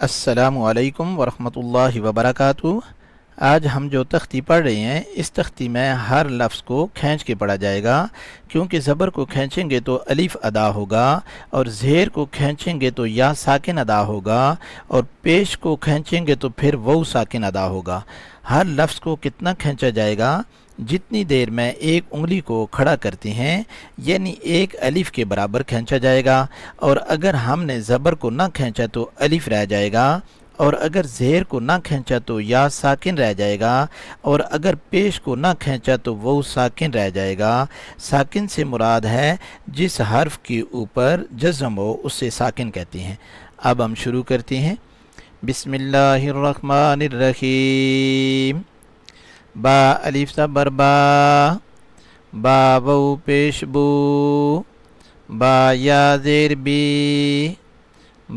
السلام علیکم ورحمۃ اللہ وبرکاتہ۔ آج ہم جو تختی پڑھ رہے ہیں اس تختی میں ہر لفظ کو کھینچ کے پڑھا جائے گا، کیونکہ زبر کو کھینچیں گے تو الف ادا ہوگا، اور زیر کو کھینچیں گے تو یا ساکن ادا ہوگا، اور پیش کو کھینچیں گے تو پھر واو ساکن ادا ہوگا۔ ہر لفظ کو کتنا کھینچا جائے گا؟ جتنی دیر میں ایک انگلی کو کھڑا کرتے ہیں، یعنی ایک الف کے برابر کھینچا جائے گا، اور اگر ہم نے زبر کو نہ کھینچا تو الف رہ جائے گا، اور اگر زیر کو نہ کھینچا تو یا ساکن رہ جائے گا، اور اگر پیش کو نہ کھینچا تو وہ ساکن رہ جائے گا۔ ساکن سے مراد ہے جس حرف کے اوپر جزم ہو اسے ساکن کہتے ہیں۔ اب ہم شروع کرتے ہیں۔ بسم اللہ الرحمن الرحیم۔ با الف زبر با، با واو پیش بو، با یا زیر بی،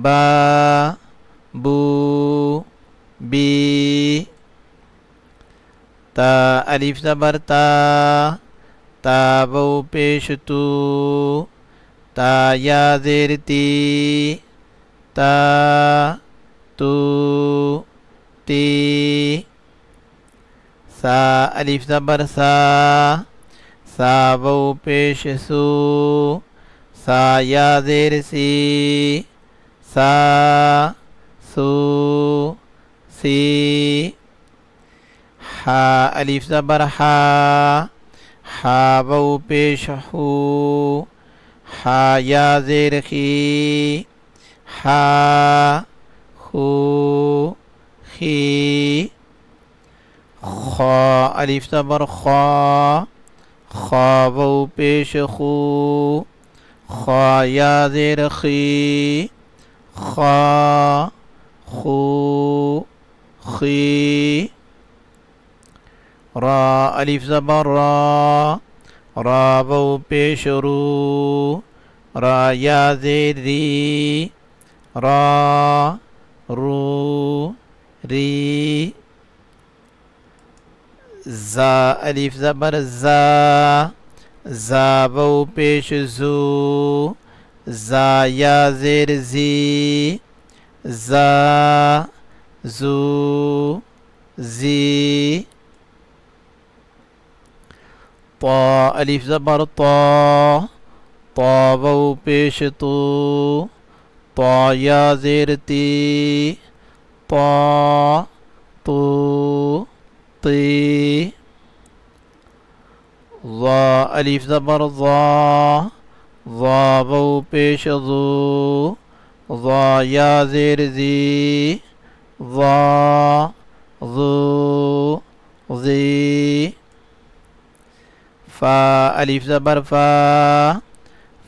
با بو بی۔ تا الف زبر تا، تا واو پیش تو، تا یا زیر تی، تا تو تی۔ سا الف زبر سا، سا واو پیش سو، سا یا زیر سی، سا سو سی۔ ہا الف زبر ہا، ہا واو پیش ہو، ہا یا زیر خی، ہا ہو خی۔ خا الف زبر خا، خا واو پیش خو، خا یا زیر خی، خا خو خی۔ را الف زبر را، را واو پیش رو، را یا زیر ری، را رو ری۔ زا الف زبر زا، زا واو پیش زو، زا یا زیر زی، زا زو زی۔ طا الف زبر طا، طا واو پیش تو، طا یا زیر تی، طا تو تی۔ ظا الف زبر ظا، ظا واو پیش ظو، ظا یا زیر زی، ظا ظو ظی۔ فا الف زبر فا،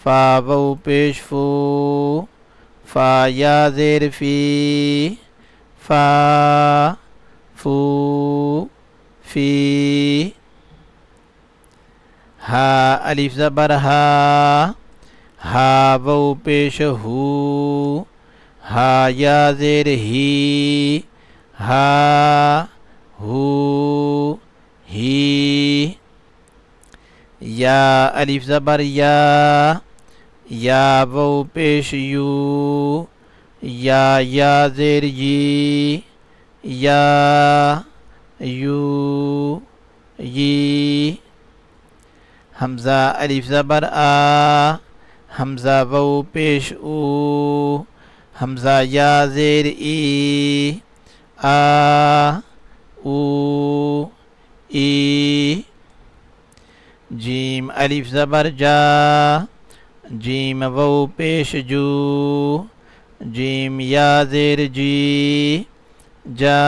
فا واو پیش فو، فا یا زیر فی، فا فو فی۔ ہا الف زبر ہا، ہا واو پیش ہو، ہا یا زیر ہی، ہا ہو ہی۔ یا الف زبر یا، یا واو پیش یو، یا یا زیر یی، یا یو یی۔ حمزہ الف زبر آ، حمزہ واو پیش او، حمزہ یا زیر ای، آ او ای۔ جیم الف زبر جا، جیم واو پیش جو، جیم یا زیر جی، جا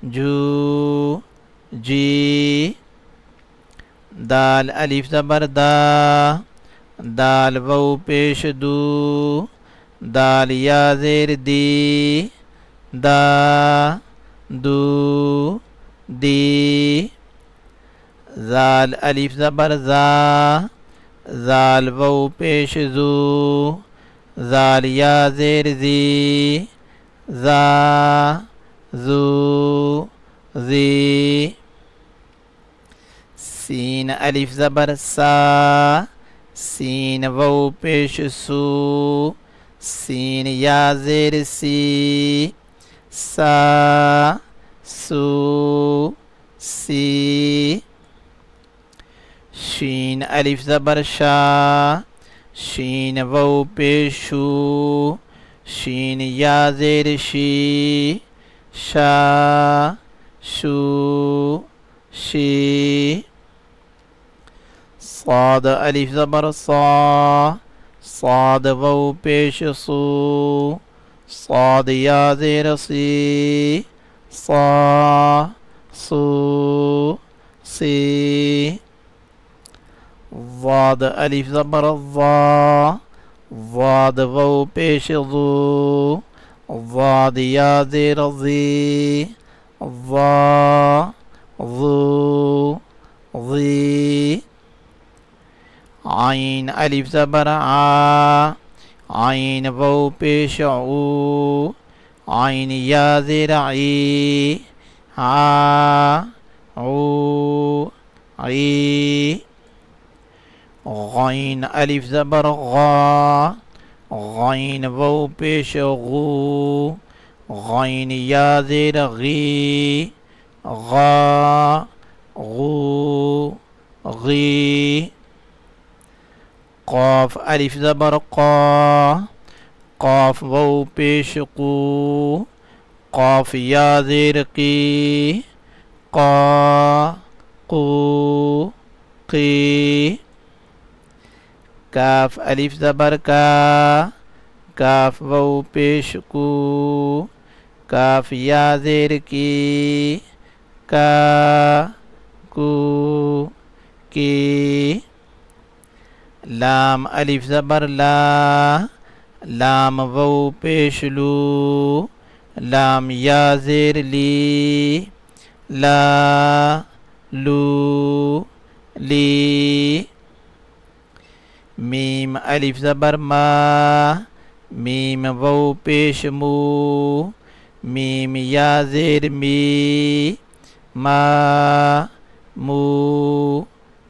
جو جی۔ دال الف زبر دا، دال واو پیش دو، دال یا زیر دی، دا دو دی۔ زال الف زبر زا، زال واو پیش زو، زال یا زیر زی، زا زو زی۔ سین الف زبر سا، سین واو پیش سو، سین یا زیر سی سا سو سی شین الف زبر شا شین واو پیش شو شین یا زیر شی شا شو شی صاد الف زبر صا صاد واو پیش صو صاد یا زیر سی صا صو سی ضاد الف زبر ضا ضاد واو پیش ضو ضاد یا زیر ضی ضا ضو ضی عین الف زبر عا عین واو پیش عو عین یا زیر عی عا عو عی غین الف زبر غا غین واو پیش غو غین یا زیر غی غا غو غی قاف الف زبر قا قاف واو پیش قو قاف یا زیر قی قا قو قی کاف الف زبر کا کاف واو پیش کو کاف یا زیر کی کا کو کی لام الف زبر لا لام واو پیش لو لام یا زیر لی لا لو لی میم الف زبر ما میم واو پیش مو میم یا زیر می ما مو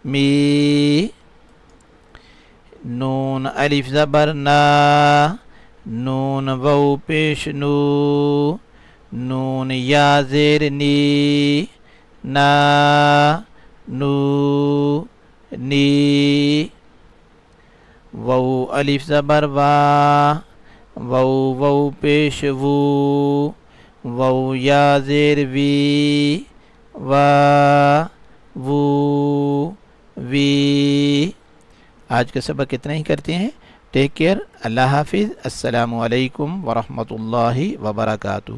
می نون الف زبر نا نون واو پیش نو نون یا زیر نی نا نو نی واو الف زبر وا واو واو پیش وو واو یا زیر وی وا وو وی آج کا سبق اتنا ہی کرتے ہیں. Take care. اللہ حافظ. السلام علیکم ورحمۃ اللہ وبرکاتہ.